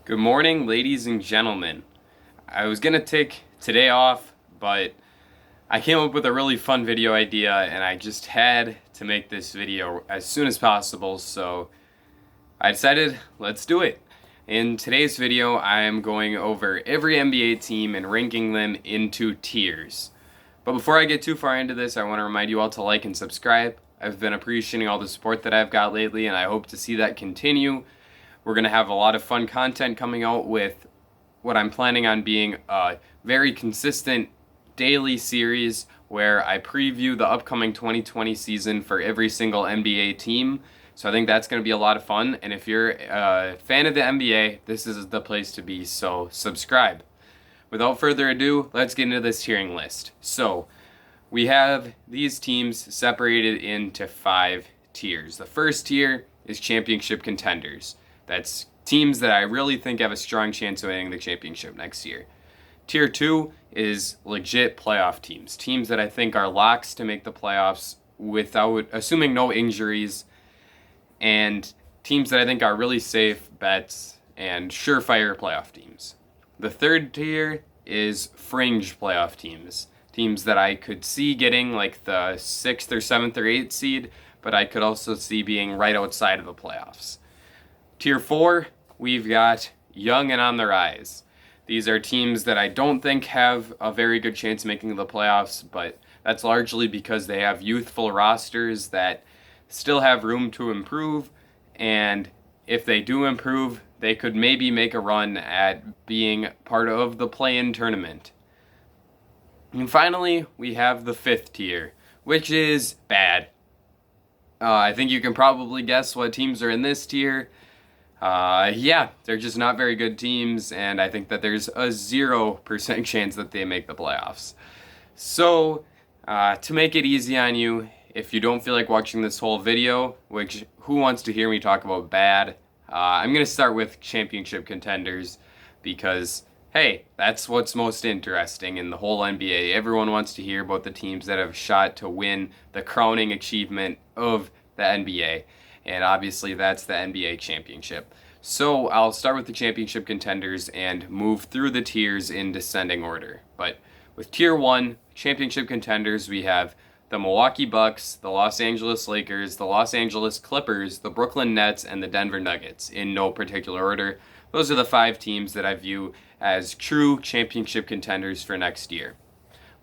Good morning, ladies and gentlemen. I was gonna take today off, but I came up with a really fun video idea and I just had to make this video as soon as possible, so I decided let's do it. In today's video, I am going over every NBA team and ranking them into tiers. But before I get too far into this, I want to remind you all to like and subscribe. I've been appreciating all the support that I've got lately, and I hope to see that continue. We're going to have a lot of fun content coming out with what I'm planning on being a very consistent daily series where I preview the upcoming 2020 season for every single NBA team. So I think that's going to be a lot of fun. And if you're a fan of the NBA, this is the place to be. So subscribe. Without further ado, let's get into this tiering list. So we have these teams separated into 5 tiers. The first tier is championship contenders. That's teams that I really think have a strong chance of winning the championship next year. Tier 2 is legit playoff teams. Teams that I think are locks to make the playoffs without assuming no injuries, and teams that I think are really safe bets and surefire playoff teams. The third tier is fringe playoff teams. Teams that I could see getting like the 6th or 7th or 8th seed, but I could also see being right outside of the playoffs. Tier 4, we've got young and on the rise. These are teams that I don't think have a very good chance of making the playoffs, but that's largely because they have youthful rosters that still have room to improve, and if they do improve, they could maybe make a run at being part of the play-in tournament. And finally, we have the 5th tier, which is bad. I think you can probably guess what teams are in this tier. They're just not very good teams, and I think that there's a 0% chance that they make the playoffs. So, to make it easy on you, if you don't feel like watching this whole video, which who wants to hear me talk about bad, I'm going to start with championship contenders because, hey, that's what's most interesting in the whole NBA. Everyone wants to hear about the teams that have shot to win the crowning achievement of the NBA. And obviously that's the NBA championship. So I'll start with the championship contenders and move through the tiers in descending order. But with tier 1, championship contenders, we have the Milwaukee Bucks, the Los Angeles Lakers, the Los Angeles Clippers, the Brooklyn Nets, and the Denver Nuggets, in no particular order. Those are the 5 teams that I view as true championship contenders for next year.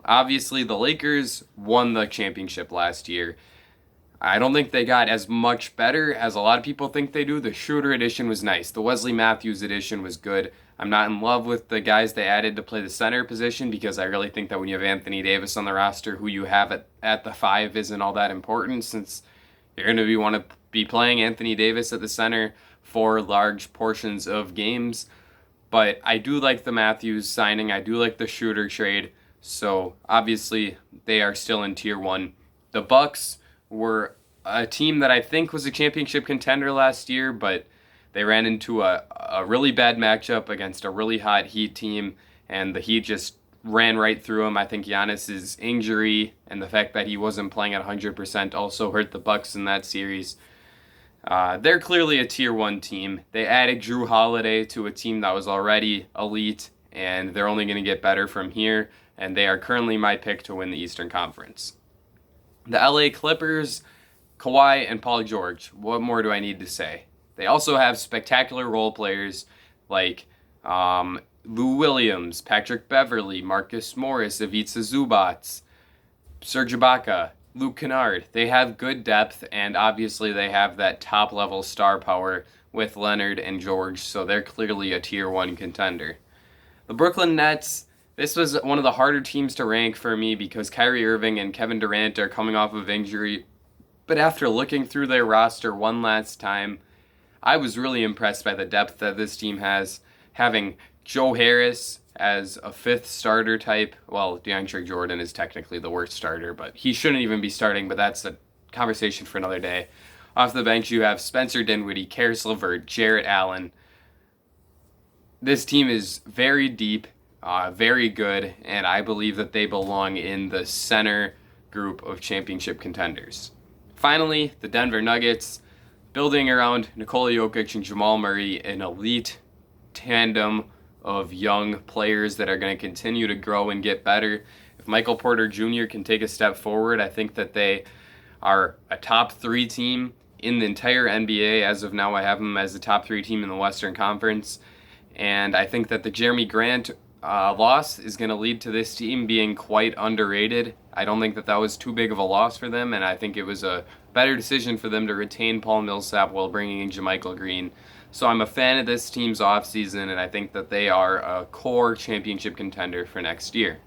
Obviously, the Lakers won the championship last year. I don't think they got as much better as a lot of people think they do. The Schroeder edition was nice. The Wesley Matthews edition was good. I'm not in love with the guys they added to play the center position because I really think that when you have Anthony Davis on the roster, who you have at the 5 isn't all that important since you're going to want to be playing Anthony Davis at the center for large portions of games. But I do like the Matthews signing. I do like the Schroeder trade. So obviously they are still in tier 1. The Bucks were a team that I think was a championship contender last year, but they ran into a really bad matchup against a really hot Heat team, and the Heat just ran right through them. I think Giannis's injury and the fact that he wasn't playing at 100% also hurt the Bucks in that series. They're clearly a tier 1 team. They added Drew Holiday to a team that was already elite, and they're only going to get better from here, and they are currently my pick to win the Eastern Conference. The LA Clippers, Kawhi, and Paul George. What more do I need to say? They also have spectacular role players like Lou Williams, Patrick Beverley, Marcus Morris, Ivica Zubac, Serge Ibaka, Luke Kennard. They have good depth, and obviously they have that top-level star power with Leonard and George, so they're clearly a tier 1 contender. The Brooklyn Nets, this was one of the harder teams to rank for me because Kyrie Irving and Kevin Durant are coming off of injury. But after looking through their roster one last time, I was really impressed by the depth that this team has. Having Joe Harris as a 5th starter type. Well, DeAndre Jordan is technically the worst starter, but he shouldn't even be starting, but that's a conversation for another day. Off the bench, you have Spencer Dinwiddie, Karis LeVert, Jarrett Allen. This team is very deep. Very good, and I believe that they belong in the center group of championship contenders. Finally, the Denver Nuggets, building around Nikola Jokic and Jamal Murray, an elite tandem of young players that are going to continue to grow and get better. If Michael Porter Jr. can take a step forward, I think that they are a top 3 team in the entire NBA. As of now, I have them as the top 3 team in the Western Conference. And I think that the Jeremy Grant loss is going to lead to this team being quite underrated. I don't think that that was too big of a loss for them, and I think it was a better decision for them to retain Paul Millsap while bringing in JaMychal Green. So I'm a fan of this team's offseason, and I think that they are a core championship contender for next year.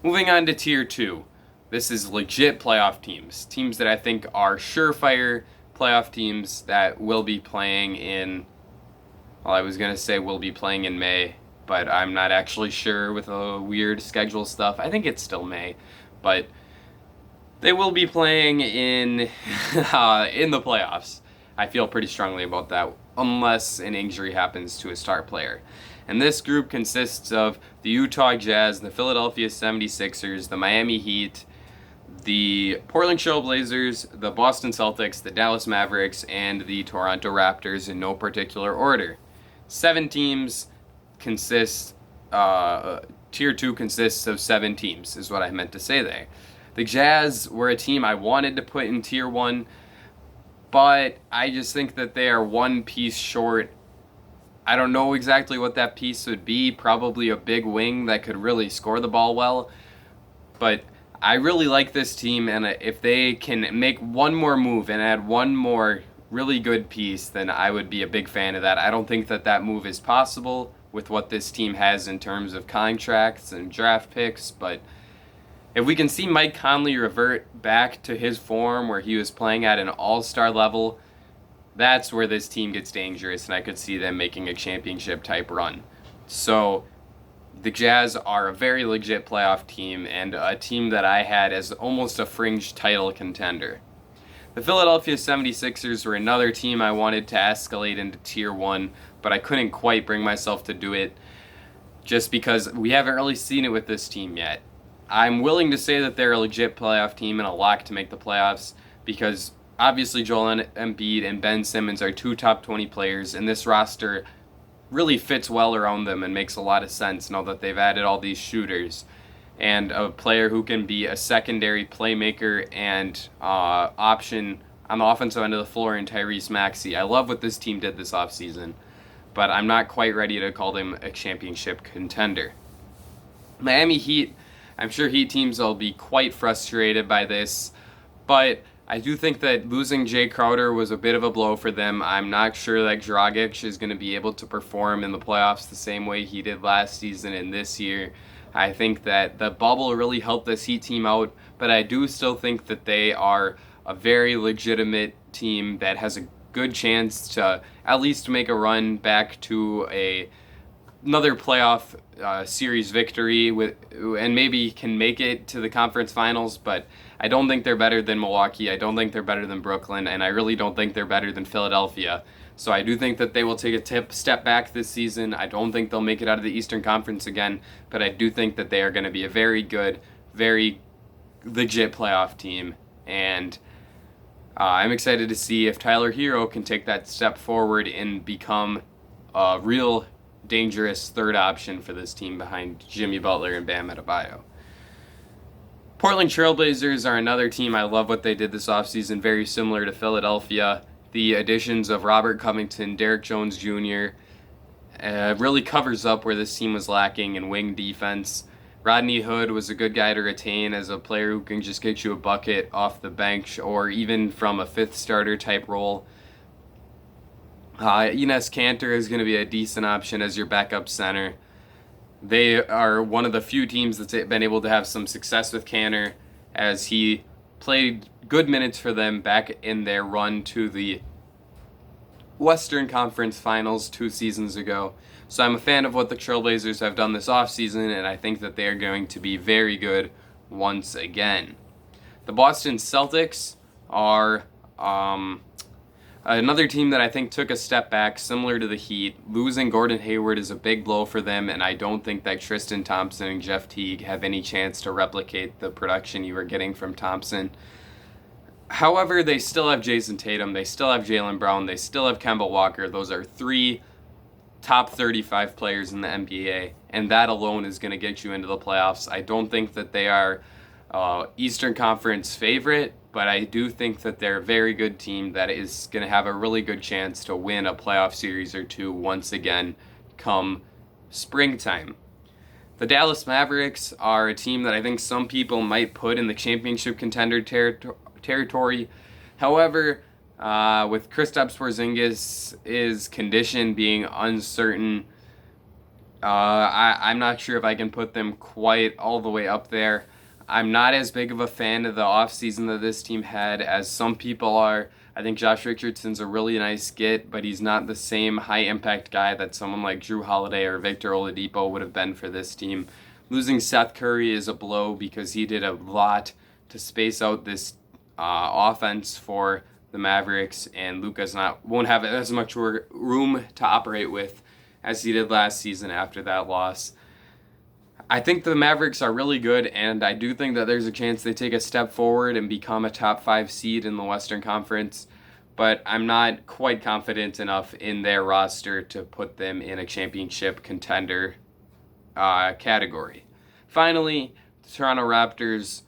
Moving on to Tier 2. This is legit playoff teams. Teams that I think are surefire playoff teams that will be playing in, well, I was going to say will be playing in May, but I'm not actually sure with the weird schedule stuff. I think it's still May, but they will be playing in the playoffs. I feel pretty strongly about that, unless an injury happens to a star player. And this group consists of the Utah Jazz, the Philadelphia 76ers, the Miami Heat, the Portland Trail Blazers, the Boston Celtics, the Dallas Mavericks, and the Toronto Raptors in no particular order. 7 teams consist, Tier 2 consists of 7 teams, is what I meant to say there. The Jazz were a team I wanted to put in Tier 1, but I just think that they are one piece short. I don't know exactly what that piece would be, probably a big wing that could really score the ball well, but I really like this team, and if they can make one more move and add one more really good piece, then I would be a big fan of that. I don't think that that move is possible with what this team has in terms of contracts and draft picks, but if we can see Mike Conley revert back to his form where he was playing at an all-star level, that's where this team gets dangerous, and I could see them making a championship type run. So the Jazz are a very legit playoff team, and a team that I had as almost a fringe title contender. The Philadelphia 76ers were another team I wanted to escalate into Tier 1, but I couldn't quite bring myself to do it just because we haven't really seen it with this team yet. I'm willing to say that they're a legit playoff team and a lock to make the playoffs because obviously Joel Embiid and Ben Simmons are 2 top 20 players, and this roster really fits well around them and makes a lot of sense now that they've added all these shooters and a player who can be a secondary playmaker and option on the offensive end of the floor in Tyrese Maxey. I love what this team did this offseason, but I'm not quite ready to call them a championship contender. Miami Heat, I'm sure Heat teams will be quite frustrated by this, but I do think that losing Jay Crowder was a bit of a blow for them. I'm not sure that Dragic is going to be able to perform in the playoffs the same way he did last season and this year. I think that the bubble really helped this Heat team out, but I do still think that they are a very legitimate team that has a good chance to at least make a run back to another playoff series victory and maybe can make it to the conference finals, but I don't think they're better than Milwaukee. I don't think they're better than Brooklyn, and I really don't think they're better than Philadelphia. So I do think that they will take a step back this season. I don't think they'll make it out of the Eastern Conference again, but I do think that they are going to be a very good, very legit playoff team, and I'm excited to see if Tyler Hero can take that step forward and become a real dangerous third option for this team behind Jimmy Butler and Bam Adebayo. Portland Trailblazers are another team. I love what they did this offseason, very similar to Philadelphia. The additions of Robert Covington, Derrick Jones Jr. Really covers up where this team was lacking in wing defense. Rodney Hood was a good guy to retain as a player who can just get you a bucket off the bench or even from a fifth starter type role. Enes Kanter is going to be a decent option as your backup center. They are one of the few teams that's been able to have some success with Kanter as he played good minutes for them back in their run to the Western Conference Finals 2 seasons ago. So I'm a fan of what the Trailblazers have done this offseason, and I think that they are going to be very good once again. The Boston Celtics are another team that I think took a step back, similar to the Heat. Losing Gordon Hayward is a big blow for them, and I don't think that Tristan Thompson and Jeff Teague have any chance to replicate the production you were getting from Thompson. However, they still have Jason Tatum, they still have Jaylen Brown, they still have Kemba Walker. Those are 3 top 35 players in the NBA, and that alone is going to get you into the playoffs. I don't think that they are Eastern Conference favorite, but I do think that they're a very good team that is going to have a really good chance to win a playoff series or two once again come springtime. The Dallas Mavericks are a team that I think some people might put in the championship contender territory. However, with Kristaps Porzingis' condition being uncertain, I'm not sure if I can put them quite all the way up there. I'm not as big of a fan of the offseason that this team had as some people are. I think Josh Richardson's a really nice get, but he's not the same high-impact guy that someone like Jrue Holiday or Victor Oladipo would have been for this team. Losing Seth Curry is a blow because he did a lot to space out this offense for the Mavericks, and Luka's won't have as much room to operate with as he did last season after that loss. I think the Mavericks are really good, and I do think that there's a chance they take a step forward and become a top 5 seed in the Western Conference, but I'm not quite confident enough in their roster to put them in a championship contender category. Finally, the Toronto Raptors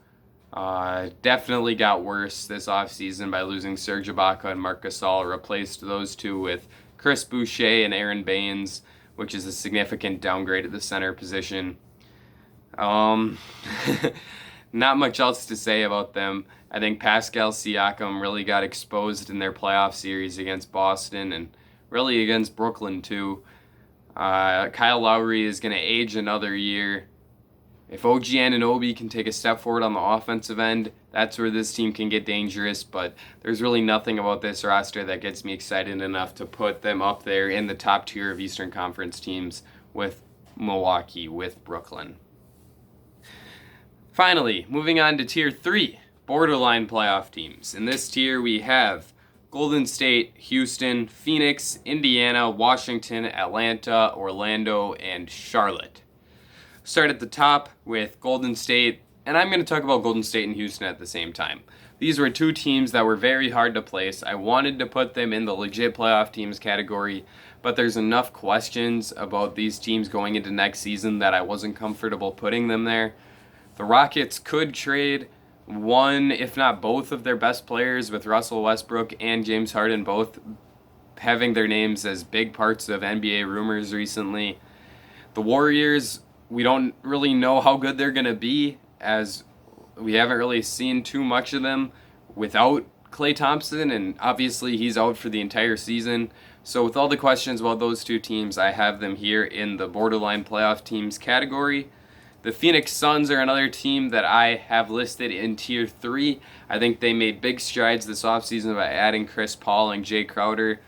definitely got worse this offseason by losing Serge Ibaka and Marc Gasol, replaced those two with Chris Boucher and Aaron Baines, which is a significant downgrade at the center position. Not much else to say about them. I think Pascal Siakam really got exposed in their playoff series against Boston and really against Brooklyn too. Kyle Lowry is going to age another year. If OG Anunoby can take a step forward on the offensive end, that's where this team can get dangerous, but there's really nothing about this roster that gets me excited enough to put them up there in the top tier of Eastern Conference teams with Milwaukee, with Brooklyn. Finally, moving on to Tier 3, borderline playoff teams. In this tier, we have Golden State, Houston, Phoenix, Indiana, Washington, Atlanta, Orlando, and Charlotte. Start at the top with Golden State, and I'm going to talk about Golden State and Houston at the same time. These were two teams that were very hard to place. I wanted to put them in the legit playoff teams category, but there's enough questions about these teams going into next season that I wasn't comfortable putting them there. The Rockets could trade one, if not both, of their best players, with Russell Westbrook and James Harden both having their names as big parts of NBA rumors recently. The Warriors, we don't really know how good they're going to be, as we haven't really seen too much of them without Klay Thompson, and obviously he's out for the entire season. So with all the questions about those two teams, I have them here in the borderline playoff teams category. The Phoenix Suns are another team that I have listed in Tier 3. I think they made big strides this offseason by adding Chris Paul and Jay Crowder.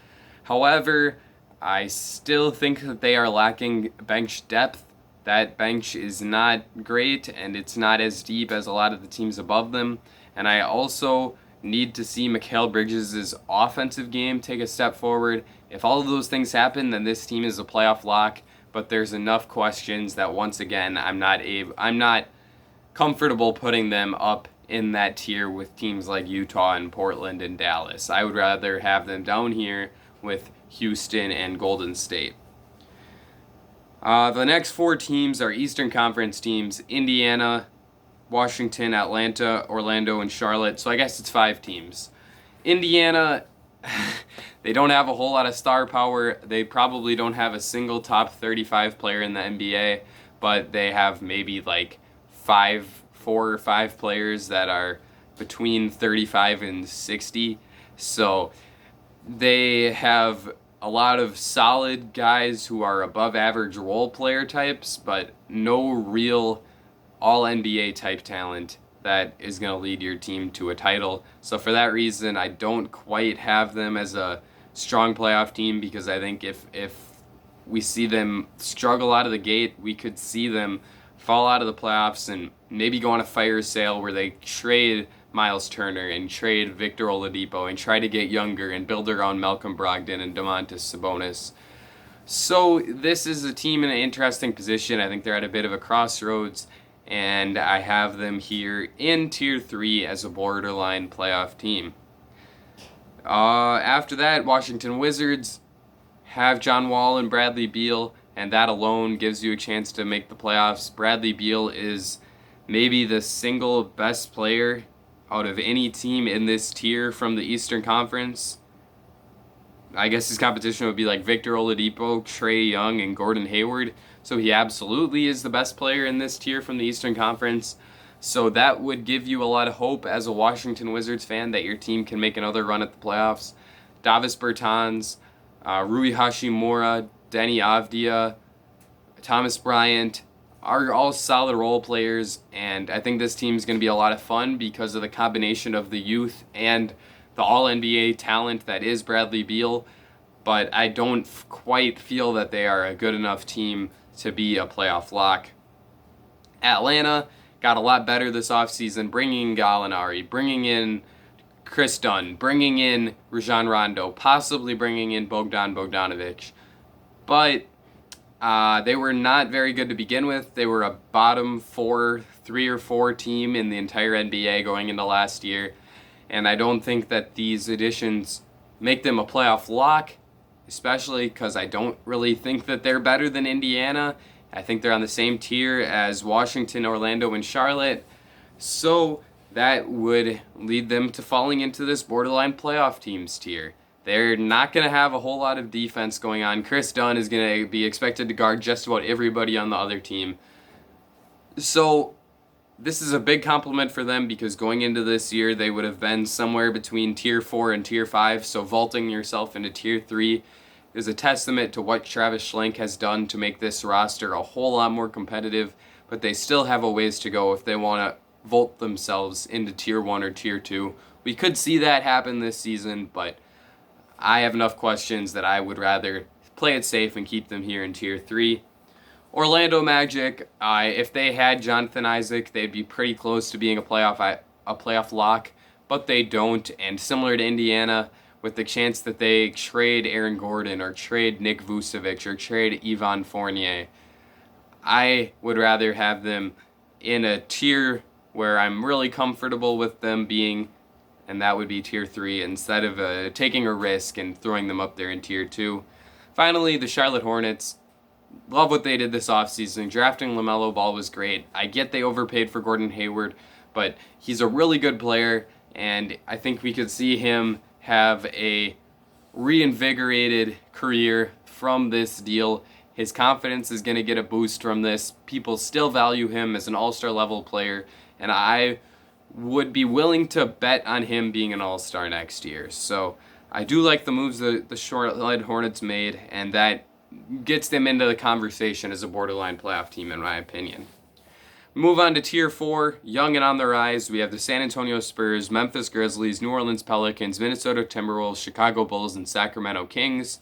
However, I still think that they are lacking bench depth. That bench is not great, and it's not as deep as a lot of the teams above them. And I also need to see Mikal Bridges' offensive game take a step forward. If all of those things happen, then this team is a playoff lock. But there's enough questions that once again I'm not comfortable putting them up in that tier with teams like Utah and Portland and Dallas. I would rather have them down here with Houston and Golden State. The next 4 teams are Eastern Conference teams: Indiana, Washington, Atlanta, Orlando, and Charlotte. So I guess it's 5 teams. Indiana, they don't have a whole lot of star power. They probably don't have a single top 35 player in the NBA, but they have maybe like 4 or 5 players that are between 35 and 60. So they have a lot of solid guys who are above average role player types, but no real all NBA type talent that is going to lead your team to a title. So for that reason, I don't quite have them as a strong playoff team, because I think if we see them struggle out of the gate, we could see them fall out of the playoffs and maybe go on a fire sale where they trade Miles Turner and trade Victor Oladipo and try to get younger and build around Malcolm Brogdon and Domantas Sabonis. So this is a team in an interesting position. I think they're at a bit of a crossroads, and I have them here in Tier 3 as a borderline playoff team. After that, Washington Wizards have John Wall and Bradley Beal, and that alone gives you a chance to make the playoffs. Bradley Beal is maybe the single best player out of any team in this tier from the Eastern Conference. I guess his competition would be like Victor Oladipo, Trae Young, and Gordon Hayward. So he absolutely is the best player in this tier from the Eastern Conference. So that would give you a lot of hope as a Washington Wizards fan that your team can make another run at the playoffs. Davis Bertans, Rui Hashimura, Denny Avdia, Thomas Bryant are all solid role players, and I think this team is going to be a lot of fun because of the combination of the youth and the All-NBA talent that is Bradley Beal, but I don't quite feel that they are a good enough team to be a playoff lock. Atlanta got a lot better this offseason, bringing in Gallinari, bringing in Chris Dunn, bringing in Rajon Rondo, possibly bringing in Bogdan Bogdanovic. But they were not very good to begin with. They were a bottom 3 or 4 team in the entire NBA going into last year. And I don't think that these additions make them a playoff lock, especially because I don't really think that they're better than Indiana. I think they're on the same tier as Washington, Orlando, and Charlotte. So that would lead them to falling into this borderline playoff teams tier. They're not going to have a whole lot of defense going on. Chris Dunn is going to be expected to guard just about everybody on the other team. So this is a big compliment for them because going into this year, they would have been somewhere between Tier 4 and Tier 5, so vaulting yourself into Tier 3 is a testament to what Travis Schlenk has done to make this roster a whole lot more competitive, but they still have a ways to go if they want to vault themselves into Tier 1 or Tier 2. We could see that happen this season, but I have enough questions that I would rather play it safe and keep them here in Tier 3. Orlando Magic, if they had Jonathan Isaac, they'd be pretty close to being a playoff lock, but they don't. And similar to Indiana, with the chance that they trade Aaron Gordon or trade Nick Vucevic or trade Yvonne Fournier, I would rather have them in a tier where I'm really comfortable with them being, and that would be Tier 3, instead of taking a risk and throwing them up there in Tier 2. Finally, the Charlotte Hornets. Love what they did this offseason. Drafting LaMelo Ball was great. I get they overpaid for Gordon Hayward, but he's a really good player, and I think we could see him have a reinvigorated career from this deal. His confidence is going to get a boost from this. People still value him as an all-star level player, and I would be willing to bet on him being an all-star next year. So I do like the moves that the Charlotte Hornets made, and that gets them into the conversation as a borderline playoff team, in my opinion. Move on to Tier 4, young and on the rise. We have the San Antonio Spurs, Memphis Grizzlies, New Orleans Pelicans, Minnesota Timberwolves, Chicago Bulls, and Sacramento Kings.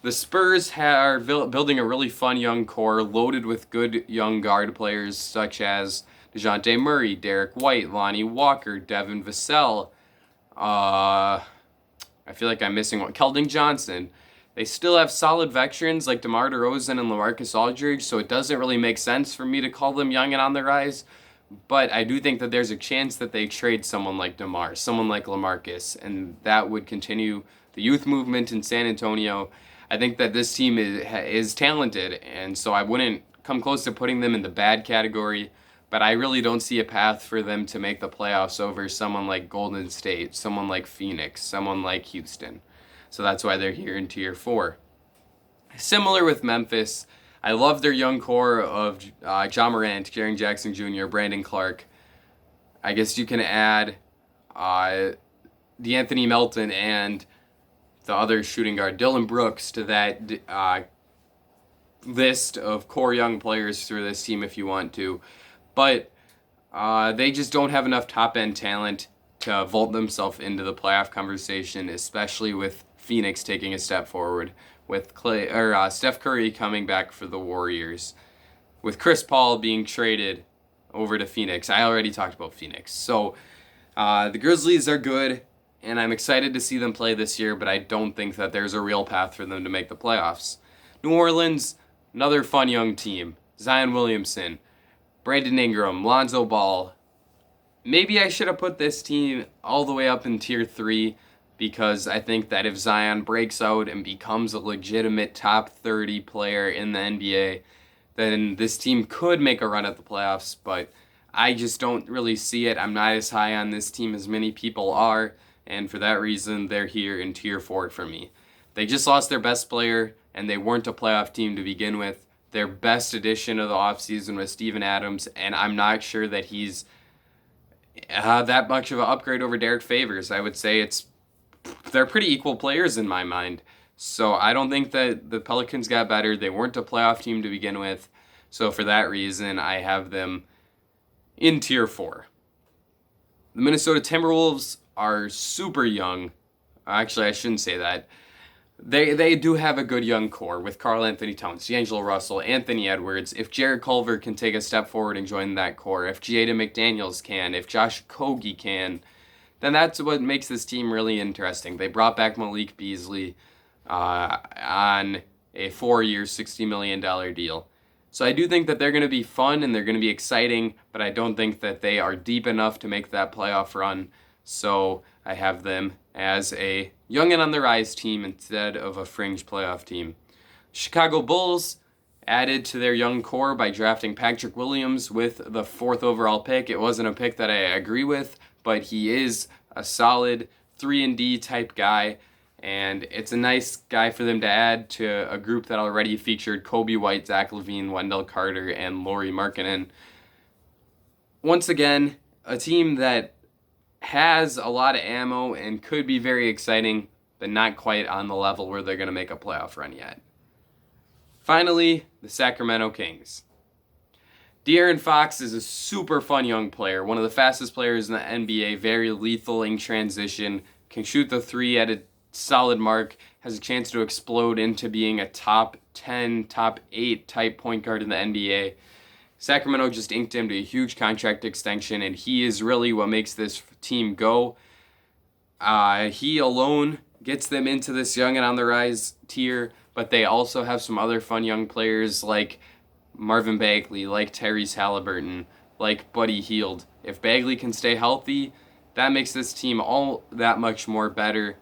The Spurs are building a really fun young core loaded with good young guard players such as DeJounte Murray, Derek White, Lonnie Walker, Devin Vassell. I feel like I'm missing one. Keldon Johnson. They still have solid veterans like DeMar DeRozan and LaMarcus Aldridge, so it doesn't really make sense for me to call them young and on the rise. But I do think that there's a chance that they trade someone like DeMar, someone like LaMarcus, and that would continue the youth movement in San Antonio. I think that this team is talented, and so I wouldn't come close to putting them in the bad category, but I really don't see a path for them to make the playoffs over someone like Golden State, someone like Phoenix, someone like Houston. So that's why they're here in Tier 4. Similar with Memphis, I love their young core of Ja Morant, Jaren Jackson Jr., Brandon Clark. I guess you can add DeAnthony Melton and the other shooting guard, Dylan Brooks, to that list of core young players through this team if you want to. But they just don't have enough top-end talent to vault themselves into the playoff conversation, especially with Phoenix taking a step forward, with Steph Curry coming back for the Warriors, with Chris Paul being traded over to Phoenix. I already talked about Phoenix. So the Grizzlies are good, and I'm excited to see them play this year, but I don't think that there's a real path for them to make the playoffs. New Orleans, another fun young team. Zion Williamson, Brandon Ingram, Lonzo Ball. Maybe I should have put this team all the way up in Tier 3, because I think that if Zion breaks out and becomes a legitimate top 30 player in the NBA, then this team could make a run at the playoffs, but I just don't really see it. I'm not as high on this team as many people are, and for that reason, they're here in tier 4 for me. They just lost their best player, and they weren't a playoff team to begin with. Their best addition of the offseason was Steven Adams, and I'm not sure that he's that much of an upgrade over Derek Favors. I would say they're pretty equal players in my mind. So I don't think that the Pelicans got better. They weren't a playoff team to begin with. So for that reason, I have them in tier 4. The Minnesota Timberwolves are super young. Actually, I shouldn't say that. They do have a good young core with Karl Anthony Towns, D'Angelo Russell, Anthony Edwards. If Jared Culver can take a step forward and join that core, if Jaden McDaniels can, if Josh Okogie can, then that's what makes this team really interesting. They brought back Malik Beasley on a 4-year, $60 million deal. So I do think that they're going to be fun and they're going to be exciting, but I don't think that they are deep enough to make that playoff run. So I have them as a young and on the rise team instead of a fringe playoff team. Chicago Bulls added to their young core by drafting Patrick Williams with the 4th overall pick. It wasn't a pick that I agree with, but he is a solid 3-and-D type guy, and it's a nice guy for them to add to a group that already featured Kobe White, Zach LaVine, Wendell Carter, and Lauri Markkanen. Once again, a team that has a lot of ammo and could be very exciting, but not quite on the level where they're going to make a playoff run yet. Finally, the Sacramento Kings. De'Aaron Fox is a super fun young player, one of the fastest players in the NBA, very lethal in transition, can shoot the 3 at a solid mark, has a chance to explode into being a top 10, top 8 type point guard in the NBA. Sacramento just inked him to a huge contract extension, and he is really what makes this team go. He alone gets them into this young and on the rise tier, but they also have some other fun young players like Marvin Bagley, like Tyrese Halliburton, like Buddy Hield. If Bagley can stay healthy, that makes this team all that much better,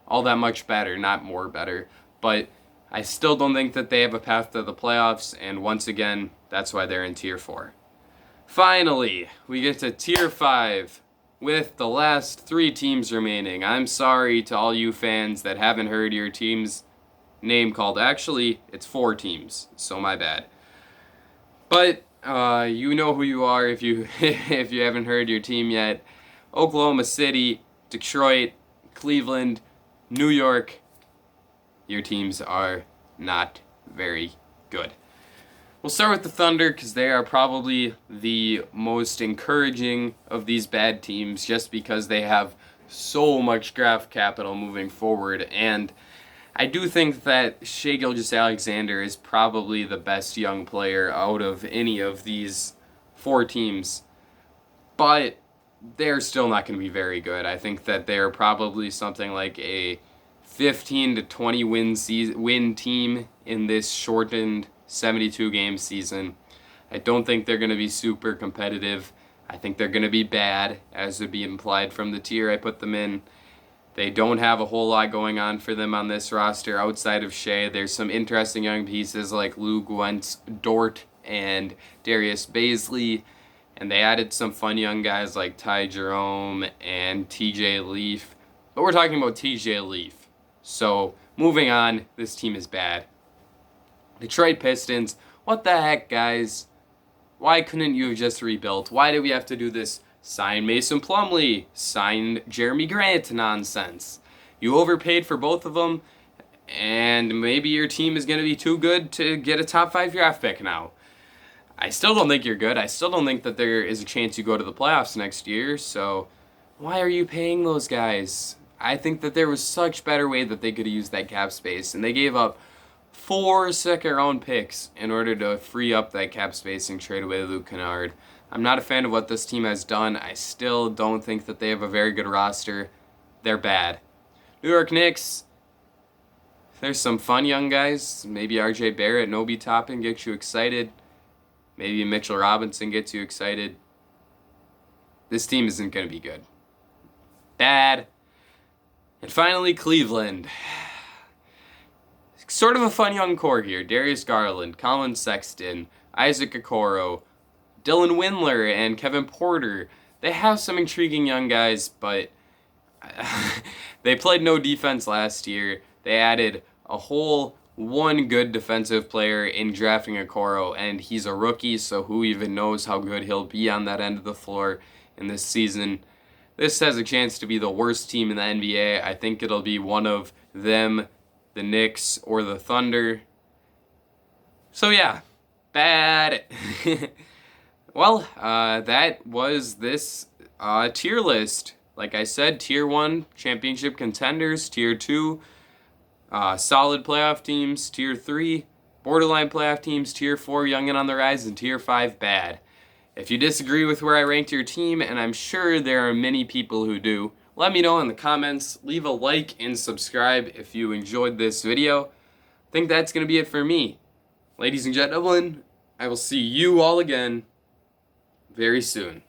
not more better. But I still don't think that they have a path to the playoffs, and once again, that's why they're in tier 4. Finally, we get to tier 5 with the last 3 teams remaining. I'm sorry to all you fans that haven't heard your team's name called. Actually, it's 4 teams, so my bad. But you know who you are if you if you haven't heard your team yet. Oklahoma City, Detroit, Cleveland, New York. Your teams are not very good. We'll start with the Thunder because they are probably the most encouraging of these bad teams just because they have so much draft capital moving forward, and I do think that Shai Gilgeous-Alexander is probably the best young player out of any of these 4 teams, but they're still not going to be very good. I think that they're probably something like a 15 to 20 win team in this shortened 72-game season. I don't think they're going to be super competitive. I think they're going to be bad, as would be implied from the tier I put them in. They don't have a whole lot going on for them on this roster outside of Shai. There's some interesting young pieces like Lou Gwentz, Dort, and Darius Baisley. And they added some fun young guys like Ty Jerome and TJ Leaf. But we're talking about TJ Leaf. So, moving on, this team is bad. Detroit Pistons, what the heck, guys? Why couldn't you have just rebuilt? Why did we have to do this sign Mason Plumlee, sign Jeremy Grant nonsense? You overpaid for both of them, and maybe your team is going to be too good to get a top 5 draft pick now. I still don't think you're good. I still don't think that there is a chance you go to the playoffs next year, so why are you paying those guys? I think that there was such better way that they could have used that cap space, and they gave up 4 second-round picks in order to free up that cap space and trade away Luke Kennard. I'm not a fan of what this team has done. I still don't think that they have a very good roster. They're bad. New York Knicks, there's some fun young guys. Maybe RJ Barrett and Obi Toppin gets you excited. Maybe Mitchell Robinson gets you excited. This team isn't going to be good. Bad. And finally, Cleveland. Sort of a fun young core here. Darius Garland, Colin Sexton, Isaac Okoro, Dylan Windler, and Kevin Porter. They have some intriguing young guys, but they played no defense last year. They added a whole one good defensive player in drafting Okoro, and he's a rookie, so who even knows how good he'll be on that end of the floor in this season. This has a chance to be the worst team in the NBA. I think it'll be one of them, the Knicks, or the Thunder. So yeah, bad. Well, that was this tier list. Like I said, Tier 1, championship contenders. Tier 2, solid playoff teams. Tier 3, borderline playoff teams. Tier 4, young and on the rise. And Tier 5, bad. If you disagree with where I ranked your team, and I'm sure there are many people who do, let me know in the comments. Leave a like and subscribe if you enjoyed this video. I think that's going to be it for me. Ladies and gentlemen, I will see you all again very soon.